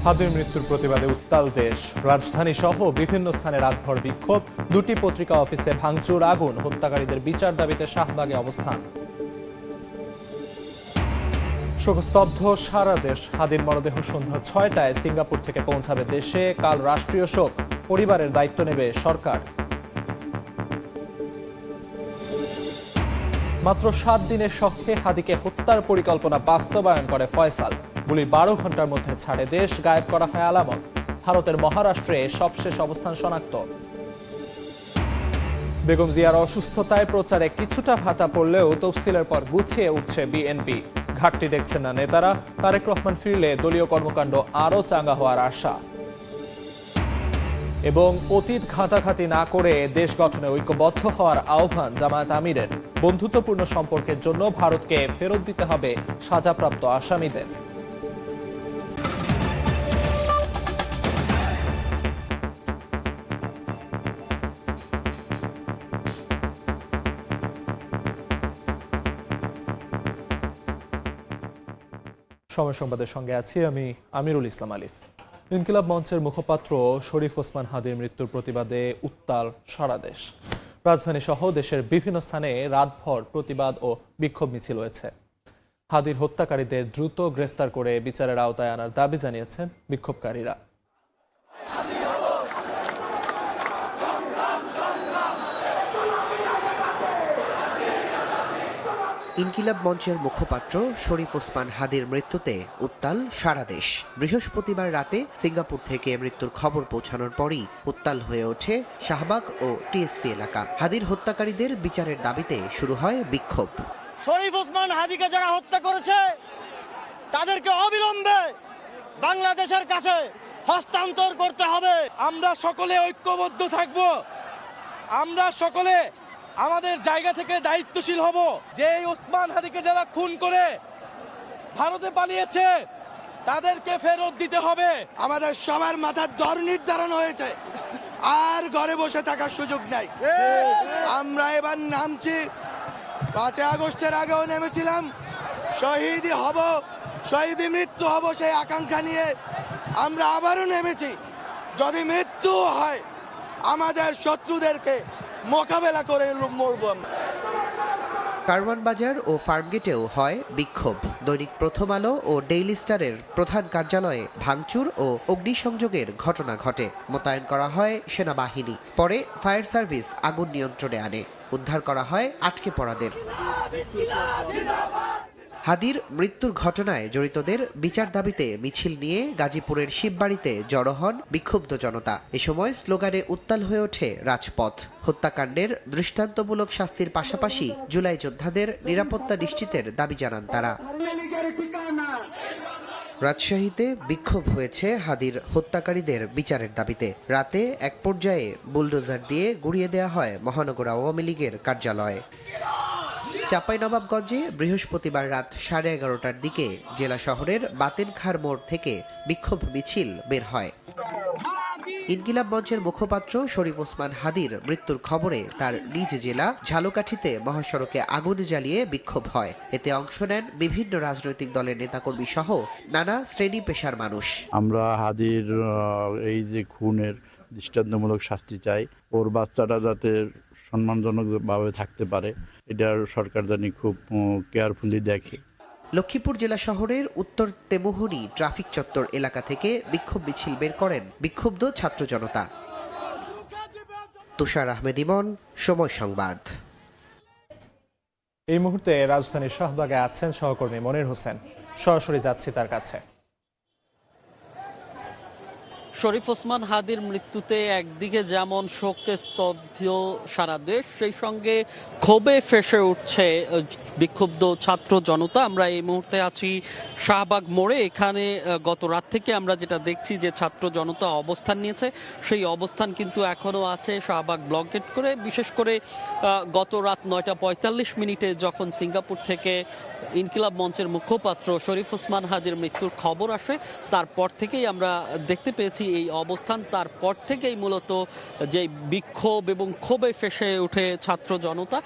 হাদির মৃত্যুর প্রতিবাদে উত্তাল দেশ। রাজধানী সহ বিভিন্ন স্থানে রাতভর বিক্ষোভ, দুটি পত্রিকা অফিসে ভাঙচুর, আগুন। হত্যাকারীদের বিচার দাবিতে শাহবাগে অবস্থান। শোকস্তব্ধ সারা দেশ। হাদির মরদেহ সন্ধ্যা ৬টায় সিঙ্গাপুর থেকে পৌঁছাবে দেশে। কাল রাষ্ট্রীয় শোক, পরিবারের দায়িত্ব নেবে সরকার। মাত্র ৭ দিনের শখে হাদিকে হত্যার পরিকল্পনা বাস্তবায়ন করে ফয়সাল। গুলির ১২ ঘন্টার মধ্যে ছাড়ে দেশ, গায়েব করা হয় আলামত। ভারতের মহারাষ্ট্রে সবশেষ অবস্থান শনাক্ত। বেগম জিয়ার অসুস্থতায় প্রচারে কিছুটা ভাটা পড়লেও তফসিলের পর গুছিয়ে উঠছে বিএনপি। ঘাটতি দেখছেন না নেতারা। তারেক রহমান ফিরলে দলীয় কর্মকাণ্ড আরও চাঙ্গা হওয়ার আশা। এবং অতীত ঘাঁটাঘাঁটি না করে দেশ গঠনে ঐক্যবদ্ধ হওয়ার আহ্বান জামায়াত আমিরের। বন্ধুত্বপূর্ণ সম্পর্কের জন্য ভারতকে ফেরত দিতে হবে সাজাপ্রাপ্ত আসামিদের। সময় সংবাদের সঙ্গে আছি আমি আমিরুল ইসলাম আলিফ। ইনকিলাব মঞ্চের মুখপাত্র শরীফ ওসমান হাদির মৃত্যুর প্রতিবাদে উত্তাল সারা দেশ। রাজধানী সহ দেশের বিভিন্ন স্থানে রাতভর প্রতিবাদ ও বিক্ষোভ মিছিল হয়েছে। হাদির হত্যাকারীদের দ্রুত গ্রেফতার করে বিচারের আওতায় আনার দাবি জানিয়েছেন বিক্ষোভকারীরা। ইনকিলাব মঞ্চের মুখপাত্র শরীফ ওসমান হাদির মৃত্যুতে উত্তাল সারা দেশ। বৃহস্পতিবার রাতে সিঙ্গাপুর থেকে মৃত্যুর খবর পৌঁছানোর পরই উত্তাল হয়ে ওঠে শাহবাগ ও টিএসসি এলাকা। হাদির হত্যাকারীদের বিচারের দাবিতে শুরু হয় বিক্ষোভ। শরীফ ওসমান হাদিকে যারা হত্যা করেছে তাদেরকে অবিলম্বে বাংলাদেশের কাছে হস্তান্তর করতে হবে। আমরা সকলে ঐক্যবদ্ধ থাকব। আমরা সকলে আমাদের জায়গা থেকে দায়িত্বশীল হব যে এই ওসমান হাদিকে যারা খুন করে ভারতে পালিয়েছে তাদেরকে ফেরত দিতে হবে। আমাদের সবার মাথার দর নির্ধারণ হয়েছে, আর ঘরে বসে থাকার সুযোগ নাই। আমরা এবার নামছি, ৫ আগস্টের আগেও নেমেছিলাম, শহীদই হব, শহীদই মৃত্যু হব সেই আকাঙ্ক্ষা নিয়ে আমরা আবারও নেমেছি। যদি মৃত্যু হয় আমাদের শত্রুদেরকে মোকাবেলা করে মরব। কারওয়ান বাজার ও ফার্মগেটেও হয় বিক্ষোভ। দৈনিক প্রথম আলো ও ডেইলি স্টারের প্রধান কার্যালয়ে ভাঙচুর ও অগ্নিসংযোগের ঘটনা ঘটে। মোতায়েন করা হয় সেনাবাহিনী। পরে ফায়ার সার্ভিস আগুন নিয়ন্ত্রণে আনে। উদ্ধার করা হয় আটকে পড়াদের। হাদির মৃত্যুর ঘটনায় জড়িতদের বিচার দাবিতে মিছিল নিয়ে গাজীপুরের শিববাড়িতে জড়ো হন বিক্ষুব্ধ জনতা। এ সময় স্লোগানে উত্তাল হয়ে ওঠে রাজপথ। হত্যাকাণ্ডের দৃষ্টান্তমূলক শাস্তির পাশাপাশি জুলাই যোদ্ধাদের নিরাপত্তা নিশ্চিতের দাবি জানান তারা। রাজশাহীতে বিক্ষোভ হয়েছে হাদির হত্যাকারীদের বিচারের দাবিতে। রাতে এক পর্যায়ে বুলডোজার দিয়ে গুড়িয়ে দেওয়া হয় মহানগর আওয়ামী লীগের কার্যালয়। চাঁপাইনবাবগঞ্জে বৃহস্পতিবার রাত 11:30টার দিকে জেলা শহরের বাতেনখার মোড় থেকে বিক্ষোভ মিছিল বের হয়। ইনকিলাব মঞ্চের মুখপাত্র শরীফ ওসমান হাদির মৃত্যুর খবরে তার নিজ জেলা ঝালকাঠিতে মহাসড়কে আগুন জ্বালিয়ে বিক্ষোভ হয়। এতে অংশ নেন বিভিন্ন রাজনৈতিক দলের নেতাকর্মী সহ নানা শ্রেণী পেশার মানুষ। আমরা হাদির এই যে খুনের দৃষ্টান্তমূলক শাস্তি চাই। ওর বাচ্চাটা যাতে সম্মানজনকভাবে থাকতে পারে, এটা সরকার জানি খুব কেয়ারফুলি দেখে। লক্ষ্মীপুর জেলা শহরের উত্তর তেমুহুনি ট্রাফিক চত্বর এলাকা থেকে বিক্ষোভ মিছিল বের করেন বিক্ষুব্ধ ছাত্র জনতা। তুষার আহমেদ ইমন, সময় সংবাদ। এই মুহূর্তে রাজধানীর শাহবাগে আছেন সহকর্মী মনির হোসেন। সরাসরি যাচ্ছি তার কাছে। শরীফ ওসমান হাদির মৃত্যুতে একদিকে যেমন শোকে স্তব্ধ সারা দেশ, সেই সঙ্গে ক্ষোভে ফেসে উঠছে বিক্ষুব্ধ ছাত্র জনতা। আমরা এই মুহূর্তে আছি শাহবাগ মোড়ে। এখানে গত রাত থেকে আমরা যেটা দেখছি যে ছাত্র জনতা অবস্থান নিয়েছে, সেই অবস্থান কিন্তু এখনও আছে শাহবাগ ব্লকেট করে। বিশেষ করে গত রাত 9:45 যখন সিঙ্গাপুর থেকে ইনকিলাব মঞ্চের মুখপাত্র শরীফ ওসমান হাদির মৃত্যুর খবর আসে, তারপর থেকেই আমরা দেখতে পেয়েছি এই অবস্থান। তারপর থেকেই মূলত যে বিক্ষোভ এবং ক্ষোভে ফেসে উঠে ছাত্র জনতা,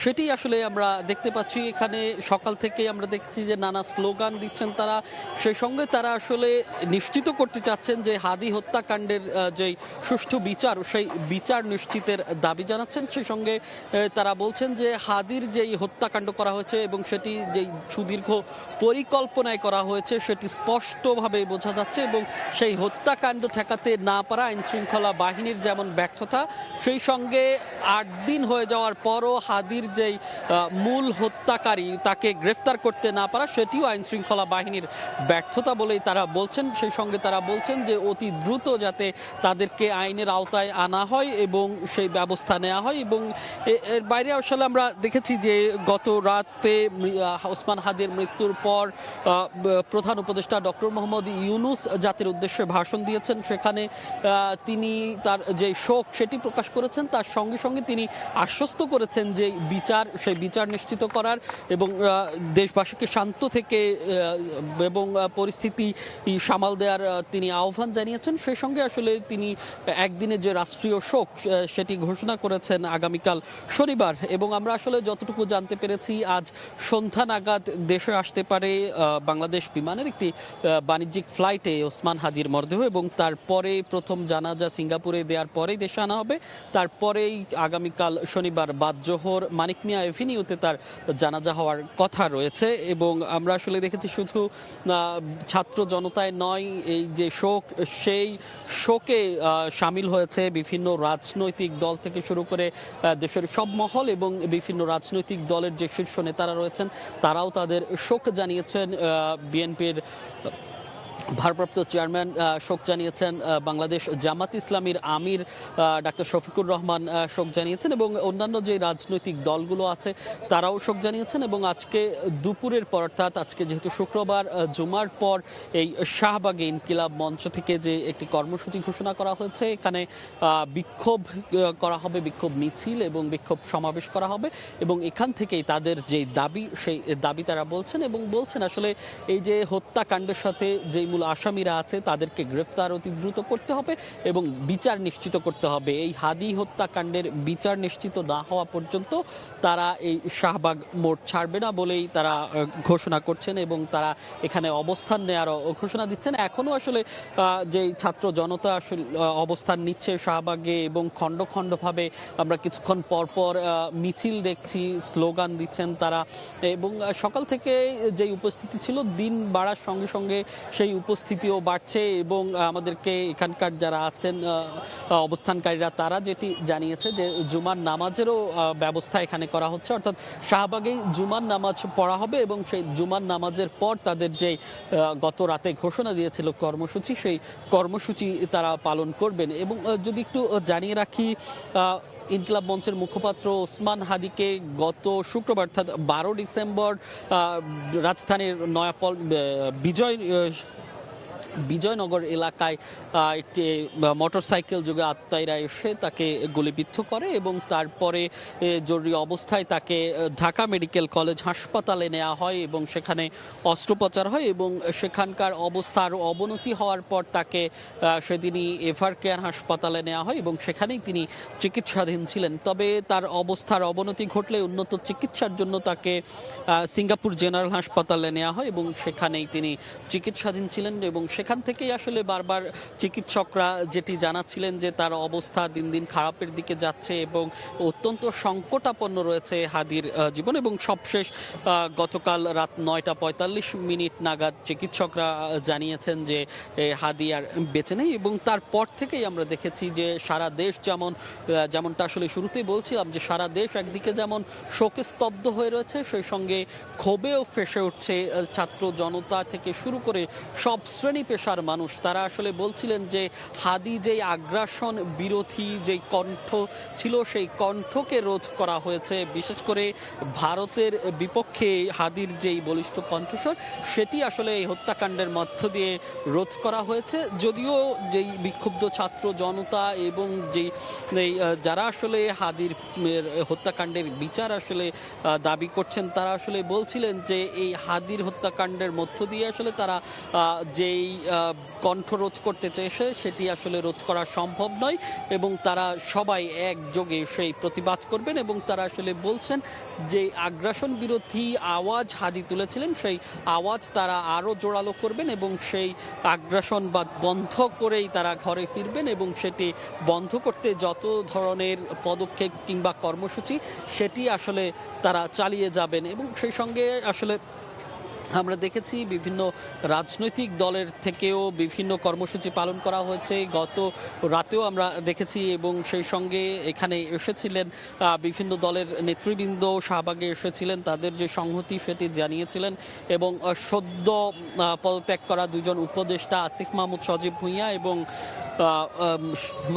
সেটি আসলে আমরা দেখতে পাচ্ছি। পাচ্ছি এখানে সকাল থেকে আমরা দেখছি যে নানা স্লোগান দিচ্ছেন তারা, সেই সঙ্গে তারা আসলে নিশ্চিত করতে চাচ্ছেন যে হাদি হত্যাকাণ্ডের যে সুষ্ঠু বিচার, সেই বিচার নিশ্চিতের দাবি জানাচ্ছেন। সেই সঙ্গে তারা বলছেন যে হাদির যেই হত্যাকাণ্ড করা হয়েছে এবং সেটি যেই সুদীর্ঘ পরিকল্পনায় করা হয়েছে সেটি স্পষ্টভাবে বোঝা যাচ্ছে, এবং সেই হত্যাকাণ্ড ঠেকাতে না পারা আইন শৃঙ্খলা বাহিনীর যেমন ব্যর্থতা, সেই সঙ্গে 8 দিন হয়ে যাওয়ার পরও হাদির যেই মূল হত্যাকারী তাকে গ্রেফতার করতে না পারা, সেটিও আইন শৃঙ্খলা বাহিনীর ব্যর্থতা বলেই তারা বলছেন। সেই সঙ্গে তারা বলছেন যে অতি দ্রুত যাতে তাদেরকে আইনের আওতায় আনা হয় এবং সেই ব্যবস্থা নেওয়া হয়। এবং এর বাইরে আসলে আমরা দেখেছি যে গত রাতে ওসমান হাদির মৃত্যুর পর প্রধান উপদেষ্টা ডক্টর মোহাম্মদ ইউনূস জাতির উদ্দেশ্যে ভাষণ দিয়েছেন। সেখানে তিনি তার যে শোক সেটি প্রকাশ করেছেন, তার সঙ্গে সঙ্গে তিনি আশ্বস্ত করেছেন যে সেই বিচার নিশ্চিত করার এবং দেশবাসীকে শান্ত থেকে এবং পরিস্থিতি সামাল দেওয়ার তিনি আহ্বান জানিয়েছেন। সেই সঙ্গে আসলে তিনি একদিনের যে রাষ্ট্রীয় শোক সেটি ঘোষণা করেছেন আগামীকাল শনিবার। এবং আমরা আসলে যতটুকু জানতে পেরেছি আজ সন্ধ্যা নাগাদ দেশে আসতে পারে বাংলাদেশ বিমানের একটি বাণিজ্যিক ফ্লাইটে ওসমান হাদির মরদেহ, এবং তারপরে প্রথম জানাজা সিঙ্গাপুরে দেওয়ার পরেই দেশে আনা হবে। তারপরেই আগামীকাল শনিবার বাদ-জোহর মানিক মিয়া এভিনিউতে তার জানাজা হওয়ার কথা রয়েছে। এবং আমরা আসলে দেখেছি শুধু ছাত্র জনতায় নয়, এই যে শোক, সেই শোকে সামিল হয়েছে বিভিন্ন রাজনৈতিক দল থেকে শুরু করে দেশের সব মহল, এবং বিভিন্ন রাজনৈতিক দলের যে শীর্ষ নেতারা রয়েছেন তারাও তাদের শোক জানিয়েছেন। বিএনপির ভারপ্রাপ্ত চেয়ারম্যান শোক জানিয়েছেন, বাংলাদেশ জামাত ইসলামীর আমির ডাক্তার শফিকুর রহমান শোক জানিয়েছেন, এবং অন্যান্য যে রাজনৈতিক দলগুলো আছে তারাও শোক জানিয়েছেন। এবং আজকে দুপুরের পর, অর্থাৎ আজকে যেহেতু শুক্রবার জুমার পর, এই শাহবাগে ইনকিলাব মঞ্চ থেকে যে একটি কর্মসূচি ঘোষণা করা হয়েছে, এখানে বিক্ষোভ করা হবে, বিক্ষোভ মিছিল এবং বিক্ষোভ সমাবেশ করা হবে। এবং এখান থেকেই তাদের যে দাবি, সেই দাবি তারা বলছেন এবং বলছেন আসলে এই যে হত্যাকাণ্ডের সাথে যেই আসামিরা আছে তাদেরকে গ্রেফতার অতি দ্রুত করতে হবে এবং বিচার নিশ্চিত করতে হবে। এই হাদি হত্যাকাণ্ডের বিচার নিশ্চিত না হওয়া পর্যন্ত তারা এই শাহবাগ মোড় ছাড়বে না বলেই তারা ঘোষণা করছেন, এবং তারা এখানে অবস্থান নেওয়ার ঘোষণা দিচ্ছেন। এখনো আসলে যে ছাত্র জনতা আসলে অবস্থান নিচ্ছে শাহবাগে, এবং খণ্ড খণ্ডভাবে আমরা কিছুক্ষণ পর পর মিছিল দেখছি, স্লোগান দিচ্ছেন তারা। এবং সকাল থেকে যে উপস্থিতি ছিল, দিন বাড়ার সঙ্গে সঙ্গে সেই উপস্থিতিও বাড়ছে। এবং আমাদেরকে এখানকার যারা আছেন অবস্থানকারীরা তারা যেটি জানিয়েছে যে জুমার নামাজেরও ব্যবস্থা এখানে করা হচ্ছে, অর্থাৎ শাহবাগেই জুমার নামাজ পড়া হবে, এবং সেই জুমার নামাজের পর তাদের যে গত রাতে ঘোষণা দিয়েছিল কর্মসূচি, সেই কর্মসূচি তারা পালন করবেন। এবং যদি একটু জানিয়ে রাখি, ইনকিলাব মঞ্চের মুখপাত্র ওসমান হাদিকে গত শুক্রবার অর্থাৎ 12 ডিসেম্বর রাজধানীর নয়াপল বিজয়নগর এলাকায় একটি মোটরসাইকেল যোগে আততায়ীরা এসে তাকে গুলিবিদ্ধ করে, এবং তারপরে জরুরি অবস্থায় তাকে ঢাকা মেডিকেল কলেজ হাসপাতালে নেওয়া হয় এবং সেখানে অস্ত্রোপচার হয়। এবং সেখানকার অবস্থা আরও অবনতি হওয়ার পর তাকে সেদিনই এভার কেয়ার হাসপাতালে নেওয়া হয় এবং সেখানেই তিনি চিকিৎসাধীন ছিলেন। তবে তার অবস্থার অবনতি ঘটলে উন্নত চিকিৎসার জন্য তাকে সিঙ্গাপুর জেনারেল হাসপাতালে নেওয়া হয় এবং সেখানেই তিনি চিকিৎসাধীন ছিলেন। এবং সেখান থেকেই আসলে বারবার চিকিৎসকরা যেটি জানাচ্ছিলেন যে তার অবস্থা দিন দিন খারাপের দিকে যাচ্ছে এবং অত্যন্ত সংকটাপন্ন রয়েছে হাদির জীবন। এবং সবশেষ গতকাল রাত 9:45 নাগাদ চিকিৎসকরা জানিয়েছেন যে হাদি আর বেঁচে নেই। এবং তারপর থেকেই আমরা দেখেছি যে সারা দেশ যেমনটা আসলে শুরুতেই বলছিলাম যে সারা দেশ একদিকে যেমন শোকে স্তব্ধ হয়ে রয়েছে, সেই সঙ্গে ক্ষোভেও ফেসে উঠছে ছাত্র জনতা থেকে শুরু করে সব শ্রেণী পেশার মানুষ। তারা আসলে বলছিলেন যে হাদি যেই আগ্রাসন বিরোধী যেই কণ্ঠ ছিল সেই কণ্ঠকে রোধ করা হয়েছে, বিশেষ করে ভারতের বিপক্ষে হাদির যেই বলিষ্ঠ কণ্ঠস্বর সেটি আসলে এই হত্যাকাণ্ডের মধ্য দিয়ে রোধ করা হয়েছে। যদিও যেই বিক্ষুব্ধ ছাত্র জনতা এবং যেই যারা আসলে হাদির হত্যাকাণ্ডের বিচার আসলে দাবি করছেন তারা আসলে বলছিলেন যে এই হাদির হত্যাকাণ্ডের মধ্য দিয়ে আসলে তারা যেই কণ্ঠ রোধ করতে চেয়েছে সেটি আসলে রোধ করা সম্ভব নয় এবং তারা সবাই একযোগে সেই প্রতিবাদ করবেন এবং তারা আসলে বলছেন যে আগ্রাসন বিরোধী আওয়াজ হাদি তুলেছিলেন সেই আওয়াজ তারা আরও জোরালো করবেন এবং সেই আগ্রাসনবাদ বন্ধ করেই তারা ঘরে ফিরবেন এবং সেটি বন্ধ করতে যত ধরনের পদক্ষেপ কিংবা কর্মসূচি সেটি আসলে তারা চালিয়ে যাবেন এবং সেই সঙ্গে আসলে আমরা দেখেছি বিভিন্ন রাজনৈতিক দলের থেকেও বিভিন্ন কর্মসূচি পালন করা হয়েছে গত রাতেও আমরা দেখেছি এবং সেই সঙ্গে এখানে এসেছিলেন বিভিন্ন দলের নেতৃবৃন্দ শাহবাগে এসেছিলেন তাদের যে সংহতি সেটি জানিয়েছিলেন এবং সদ্য পদত্যাগ করা দুজন উপদেষ্টা আসিফ মাহমুদ সজীব ভুঁইয়া এবং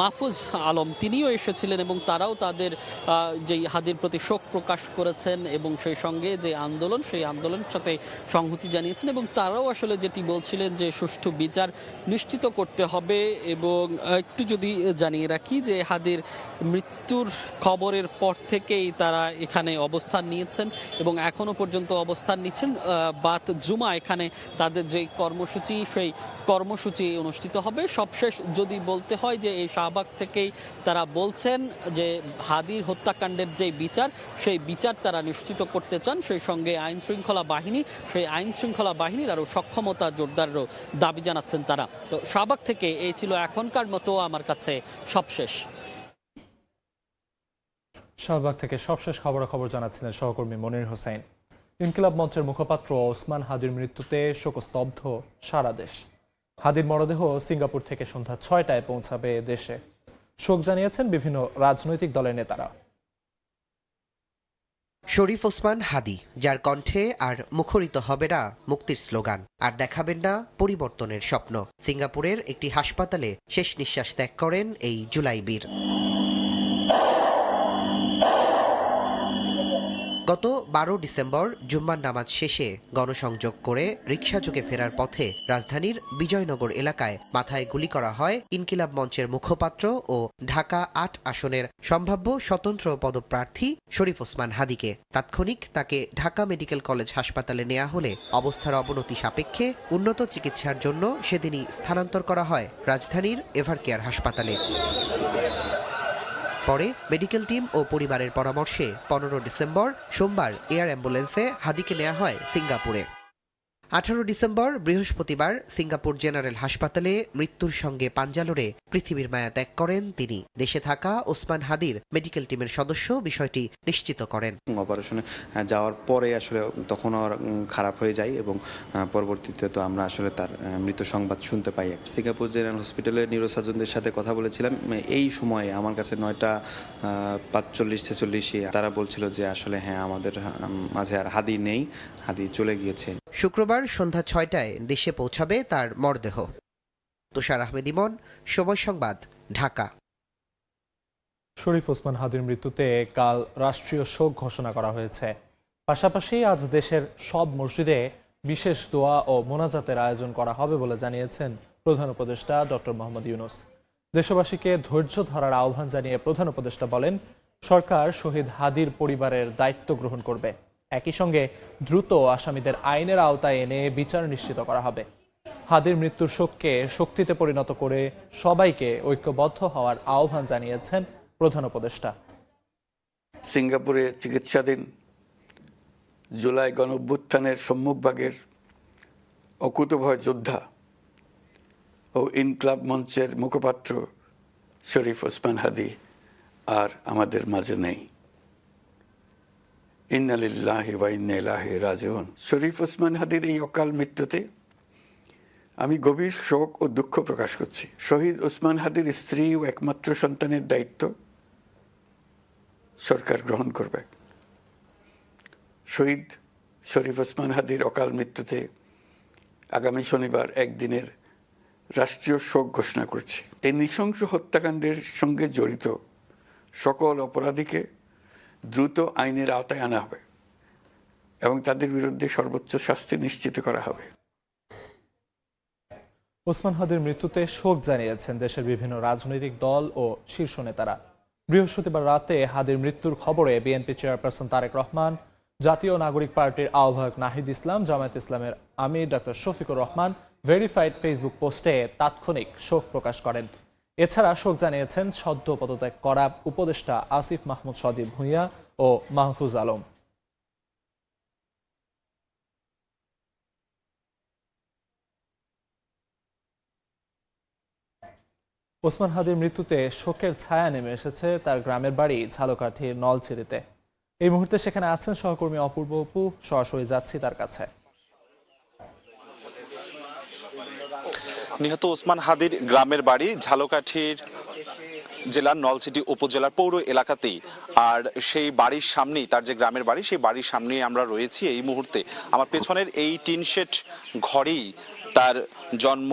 মাহফুজ আলম তিনিও এসেছিলেন এবং তারাও তাদের যেই হাদির প্রতি শোক প্রকাশ করেছেন এবং সেই সঙ্গে যে আন্দোলন সেই আন্দোলনের সাথে সংহতি জানিয়েছেন এবং তারাও আসলে যেটি বলছিলেন যে সুষ্ঠু বিচার নিশ্চিত করতে হবে এবং একটু যদি জানিয়ে রাখি যে হাদির মৃত্যুর খবরের পর থেকেই তারা এখানে অবস্থান নিয়েছেন এবং এখনো পর্যন্ত অবস্থান নিচ্ছেন বাত জুমা এখানে তাদের যে কর্মসূচি সেই কর্মসূচি অনুষ্ঠিত হবে সবশেষ যদি বলতে হয় যে এই শাহবাগ থেকেই তারা বলছেন যে হাদির হত্যাকাণ্ডের যে বিচার সেই বিচার তারা নিশ্চিত করতে চান সেই সঙ্গে আইন শৃঙ্খলা বাহিনী সেই আইন শৃঙ্খলা বাহিনীর আরও সক্ষমতা জোরদারেরও দাবি জানাচ্ছেন তারা তো শাহবাগ থেকে এই ছিল এখনকার মতো আমার কাছে সবশেষ শাহবাগ থেকে সবশেষ খবরাখবর জানাচ্ছিলেন সহকর্মী মনির হোসেন। ইনকিলাব মঞ্চের মুখপাত্র ওসমান হাদির মৃত্যুতে শোকস্তব্ধ সারা দেশ। হাদির মরদেহ সিঙ্গাপুর থেকে সন্ধ্যা 6টায় পৌঁছাবে দেশে। শোক জানিয়েছেন বিভিন্ন রাজনৈতিক দলের নেতারা। শরীফ ওসমান হাদি, যার কণ্ঠে আর মুখরিত হবে না মুক্তির স্লোগান, আর দেখাবেন না পরিবর্তনের স্বপ্ন। সিঙ্গাপুরের একটি হাসপাতালে শেষ নিঃশ্বাস ত্যাগ করেন এই জুলাই বীর। গত 12 ডিসেম্বর জুম্মার নামাজ শেষে গণসংযোগ করে রিকশাযোগে ফেরার পথে রাজধানীর বিজয়নগর এলাকায় মাথায় গুলি করা হয় ইনকিলাব মঞ্চের মুখপাত্র ও ঢাকা ৮ আসনের সম্ভাব্য স্বতন্ত্র পদপ্রার্থী শরীফ ওসমান হাদিকে। তাৎক্ষণিক তাকে ঢাকা মেডিকেল কলেজ হাসপাতালে নেওয়া হলে অবস্থার অবনতি সাপেক্ষে উন্নত চিকিৎসার জন্য সেদিনই স্থানান্তর করা হয় রাজধানীর এভারকেয়ার হাসপাতালে। পরে মেডিকেল টিম ও পরিবারের পরামর্শে 15 ডিসেম্বর সোমবার এয়ার অ্যাম্বুলেন্সে হাদিকে নেওয়া হয় সিঙ্গাপুরে। 18 ডিসেম্বর বৃহস্পতিবার সিঙ্গাপুর জেনারেল হাসপাতালে মৃত্যুর সঙ্গে পাঞ্জা লড়ে পৃথিবীর মায়া ত্যাগ করেন তিনি। দেশে থাকা ওসমান হাদির মেডিকেল টিমের সদস্য বিষয়টি নিশ্চিত করেন। অপারেশনে যাওয়ার পরে আসলে তখন আর খারাপ হয়ে যায় এবং পরবর্তীতে তো আমরা আসলে তার মৃত্যু সংবাদ শুনতে পাই। সিঙ্গাপুর জেনারেল হসপিটালের নিউরোসার্জনদের সাথে কথা বলেছিলাম এই সময়ে আমার কাছে 9টা 45-46 তারা বলছিল যে আসলে হ্যাঁ আমাদের মাঝে আর হাদি নেই, হাদি চলে গিয়েছে। শুক্রবার সন্ধ্যা 6টায় দেশে পৌঁছাবে তার মরদেহ। তুষার আহমেদ ইমন, সময় সংবাদ, ঢাকা। শরীফ ওসমান হাদির মৃত্যুতে কাল রাষ্ট্রীয় শোক ঘোষণা করা হয়েছে। পাশাপাশি আজ দেশের সব মসজিদে বিশেষ দোয়া ও মোনাজাতের আয়োজন করা হবে বলে জানিয়েছেন প্রধান উপদেষ্টা ডক্টর মোহাম্মদ ইউনূস। দেশবাসীকে ধৈর্য ধরার আহ্বান জানিয়ে প্রধান উপদেষ্টা বলেন, সরকার শহীদ হাদির পরিবারের দায়িত্ব গ্রহণ করবে। একই সঙ্গে দ্রুত আসামিদের আইনের আওতায় এনে বিচার নিশ্চিত করা হবে। হাদির মৃত্যুর শোককে শক্তিতে পরিণত করে সবাইকে ঐক্যবদ্ধ হওয়ার আহ্বান জানিয়েছেন প্রধান উপদেষ্টা। সিঙ্গাপুরে চিকিৎসাধীন জুলাই গণঅভ্যুত্থানের সম্মুখভাগের অকুতভয় যোদ্ধা ও ইনকিলাব মঞ্চের মুখপাত্র শরীফ ওসমান হাদি আর আমাদের মাঝে নেই। ইন্না লিল্লাহি ওয়া ইন্না ইলাইহি রাজিউন। শরীফ ওসমান হাদির এই অকাল মৃত্যুতে আমি গভীর শোক ও দুঃখ প্রকাশ করছি। শহীদ ওসমান হাদির স্ত্রী ও একমাত্র সন্তানের দায়িত্ব সরকার গ্রহণ করবে। শহীদ শরীফ ওসমান হাদির অকাল মৃত্যুতে আগামী শনিবার একদিনের রাষ্ট্রীয় শোক ঘোষণা করছি। এই নৃশংস হত্যাকাণ্ডের সঙ্গে জড়িত সকল অপরাধীকে দ্রুত আইনের আওতায় আনা হবে এবং তাদের বিরুদ্ধে সর্বোচ্চ শাস্তি নিশ্চিত করা হবে। ওসমান হাদির মৃত্যুতে শোক জানিয়েছেন দেশের বিভিন্ন রাজনৈতিক দল ও শীর্ষ নেতারা। বৃহস্পতিবার রাতে হাদির মৃত্যুর খবরে বিএনপি চেয়ারপারসন তারেক রহমান, জাতীয় নাগরিক পার্টির আহ্বায়ক নাহিদ ইসলাম, জামায়াত ইসলামের আমির doctor Shafiqur Rahman, verified Facebook পোস্টে তাৎক্ষণিক শোক প্রকাশ করেন। এছাড়া শোক জানিয়েছেন সদ্য পদত্যাগ করা উপদেষ্টা আসিফ মাহমুদ সজীব ভুঁইয়া ও মাহফুজ আলম। ওসমান হাদির মৃত্যুতে শোকের ছায়া নেমে এসেছে তার গ্রামের বাড়ি ঝালকাঠির নলছিড়িতে। এই মুহূর্তে সেখানে আছেন সহকর্মী অপূর্ব অপু, সরাসরি যাচ্ছি তার কাছে। নিহত ওসমান হাদির গ্রামের বাড়ি ঝালকাঠির জেলার নলছিটি উপজেলার পৌর এলাকাতেই। আর সেই বাড়ির সামনেই তার যে গ্রামের বাড়ি, সেই বাড়ির সামনেই আমরা রয়েছি এই মুহূর্তে। আমার পেছনের এই টিন শেড ঘরেই তার জন্ম,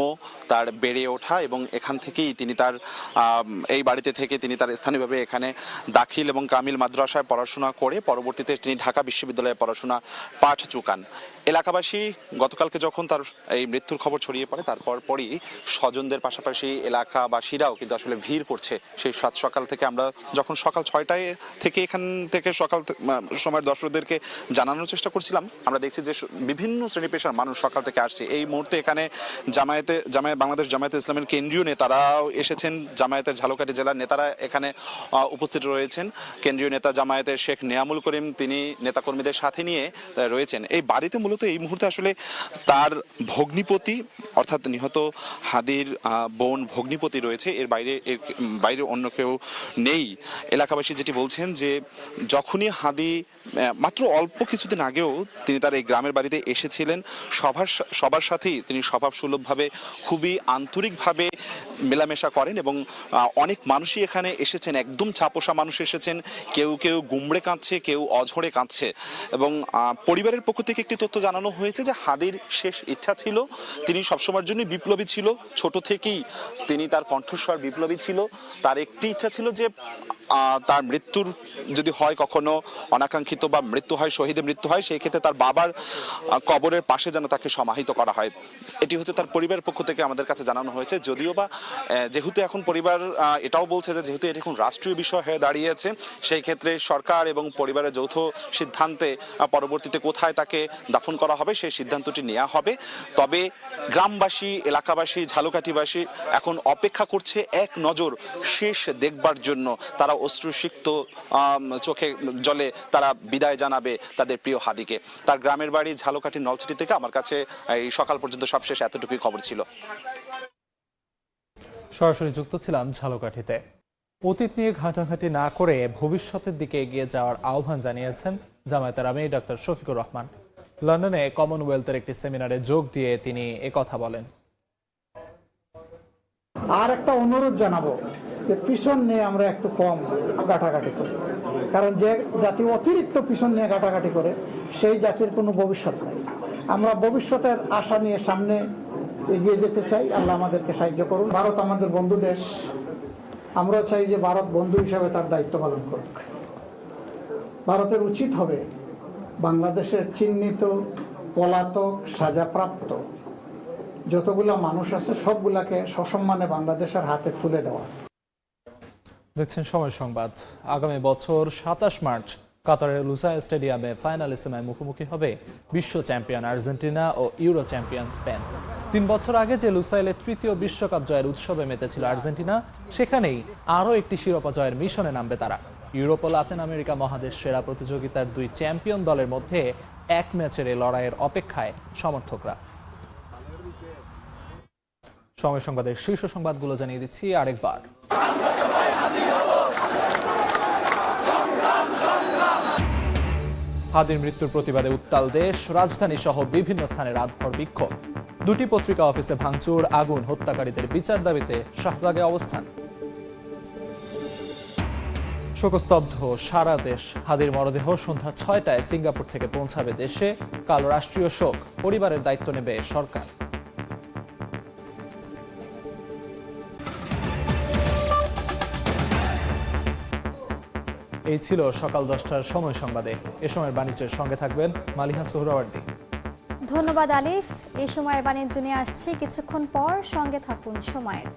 তার বেড়ে ওঠা, এবং এখান থেকেই তিনি তার এই বাড়িতে থেকে তিনি তার স্থানীয়ভাবে এখানে দাখিল এবং কামিল মাদ্রাসায় পড়াশোনা করে পরবর্তীতে তিনি ঢাকা বিশ্ববিদ্যালয়ে পড়াশোনা পাঠ চুকান। এলাকাবাসী গতকালকে যখন তার এই মৃত্যুর খবর ছড়িয়ে পড়ে, তারপর পরই স্বজনদের পাশাপাশি এলাকাবাসীরাও কিন্তু আসলে ভিড় করছে। সেই সাত সকাল থেকে আমরা যখন সকাল 6টায় থেকে এখান থেকে সকাল সময়ের দর্শকদেরকে জানানোর চেষ্টা করছিলাম, আমরা দেখছি যে বিভিন্ন শ্রেণী পেশার মানুষ সকাল থেকে আসছে। এই মুহূর্তে এখানে বাংলাদেশ জামায়াতে ইসলামের কেন্দ্রীয় নেতারাও এসেছেন, জামায়াতের ঝালকাঠি জেলার নেতারা এখানে উপস্থিত রয়েছেন। কেন্দ্রীয় নেতা জামায়াতের শেখ নেয়ামুল করিম তিনি নেতাকর্মীদের সাথে নিয়ে রয়েছেন। এই বাড়িতে মূলত এই মুহূর্তে আসলে তার ভগ্নিপতি অর্থাৎ নিহত হাদির বোন ভগ্নিপতি রয়েছে, এর বাইরে অন্য কেউ নেই। এলাকাবাসী যেটি বলছেন যে যখনই হাদি মাত্র অল্প কিছুদিন আগেও তিনি তার এই গ্রামের বাড়িতে এসেছিলেন, সবার সাথেই তিনি স্বভাবসুলভভাবে খুবই আন্তরিকভাবে মেলামেশা করেন, এবং অনেক মানুষই এখানে এসেছেন, একদম চাপোষা মানুষ এসেছেন, কেউ কেউ গুমড়ে কাঁদছে, কেউ অঝরে কাঁদছে। এবং পরিবারের পক্ষ থেকে একটি তথ্য জানানো হয়েছে যে হাদির শেষ ইচ্ছা ছিল, তিনি সবসময়ের জন্য বিপ্লবী ছিল, ছোট থেকেই তিনি তার কণ্ঠস্বর বিপ্লবী ছিল। তার একটি ইচ্ছা ছিল যে তার মৃত্যুর যদি হয় কখনো অনাকাঙ্ক্ষিত বা মৃত্যু হয়, শহীদের মৃত্যু হয়, সেই ক্ষেত্রে তার বাবার কবরের পাশে যেন তাকে সমাহিত করা হয়। এটি হচ্ছে তার পরিবারের পক্ষ থেকে আমাদের কাছে জানানো হয়েছে। যদিও বা যেহেতু এখন পরিবার এটাও বলছে যে যেহেতু এটি এখন রাষ্ট্রীয় বিষয় হয়ে দাঁড়িয়েছে, সেই ক্ষেত্রে সরকার এবং পরিবারের যৌথ সিদ্ধান্তে পরবর্তীতে কোথায় তাকে দাফন করা হবে সেই সিদ্ধান্তটি নেওয়া হবে। তবে গ্রামবাসী, এলাকাবাসী, ঝালকাঠিবাসী এখন অপেক্ষা করছে এক নজর শেষ দেখবার জন্য। তারা অশ্রুসিক্ত চোখে জলে তারা বিদায় জানাবে তাদের প্রিয় হাদিকে। তার গ্রামের বাড়ি ঝালকাঠি নলছিটি থেকে আমার কাছে এই সকাল পর্যন্ত সবশেষ এতটুকুই খবর ছিল। সরাসরি যুক্ত ছিলাম ঝালকাঠিতে। অতীত নিয়ে ঘাঁটাঘাঁটি না করে ভবিষ্যতের দিকে এগিয়ে যাওয়ার আহ্বান জানিয়েছেন জামায়াতের আমির ডক্টর শফিকুর রহমান। লন্ডনে কমনওয়েলথের একটি সেমিনারে যোগ দিয়ে তিনি একথা বলেন। আর একটা অনুরোধ জানাবো যে পিছন নিয়ে আমরা একটু কম ঘাটাঘাটি করি, কারণ যে জাতি অতিরিক্ত পিছন নিয়ে ঘাটাঘাটি করে সেই জাতির কোনো ভবিষ্যৎ নেই। আমরা ভবিষ্যতের আশা নিয়ে সামনে এগিয়ে যেতে চাই। আল্লাহ আমাদেরকে সাহায্য করুন। ভারত আমাদের বন্ধু দেশ, আমরাও চাই যে ভারত বন্ধু হিসাবে তার দায়িত্ব পালন করুক। ভারতের উচিত হবে বাংলাদেশের চিহ্নিত, পলাতক, সাজাপ্রাপ্ত যতগুলা মানুষ আছে সবগুলাকে সসম্মানে বাংলাদেশের হাতে তুলে দেওয়া। দেখছেন সময় সংবাদ। আগামী বছর 27 মার্চ কাতারের লুসাইল স্টেডিয়ামে ফাইনাল সেমির মুখোমুখি হবে বিশ্ব চ্যাম্পিয়ন আর্জেন্টিনা ও ইউরো চ্যাম্পিয়ন স্পেন। 3 বছর আগে যে লুসাইলে তৃতীয় বিশ্বকাপ জয়ের উৎসবে মেতেছিল আর্জেন্টিনা, সেখানেই আরও একটি শিরোপা জয়ের মিশনে নামবে তারা। ইউরোপ ও লাতিন আমেরিকা মহাদেশ সেরা প্রতিযোগিতার 2 চ্যাম্পিয়ন দলের মধ্যে এক ম্যাচের এই লড়াইয়ের অপেক্ষায় সমর্থকরা। সময় সংবাদের শীর্ষ সংবাদগুলো জানিয়ে দিচ্ছি আরেকবার। হাদির মৃত্যুর প্রতিবাদে উত্তাল দেশ, রাজধানী সহ বিভিন্ন স্থানে রাতভর বিক্ষোভ। 2টি পত্রিকা অফিসে ভাঙচুর, আগুন, হত্যাকারীদের বিচার দাবিতে শাহবাগে অবস্থান। শোকস্তব্ধ সারা দেশ। হাদির মরদেহ সন্ধ্যা 6টায় সিঙ্গাপুর থেকে পৌঁছাবে দেশে। কাল রাষ্ট্রীয় শোক, পরিবারের দায়িত্ব নেবে সরকার। এই ছিল সকাল 10টার সময় সংবাদে। এ সময়ের বাণিজ্যের সঙ্গে থাকবেন মালিহা সোহরাওয়ার্দী। ধন্যবাদ আলিফ। এই সময়ের বাণিজ্য নিয়ে আসছি কিছুক্ষণ পর, সঙ্গে থাকুন সময়ের।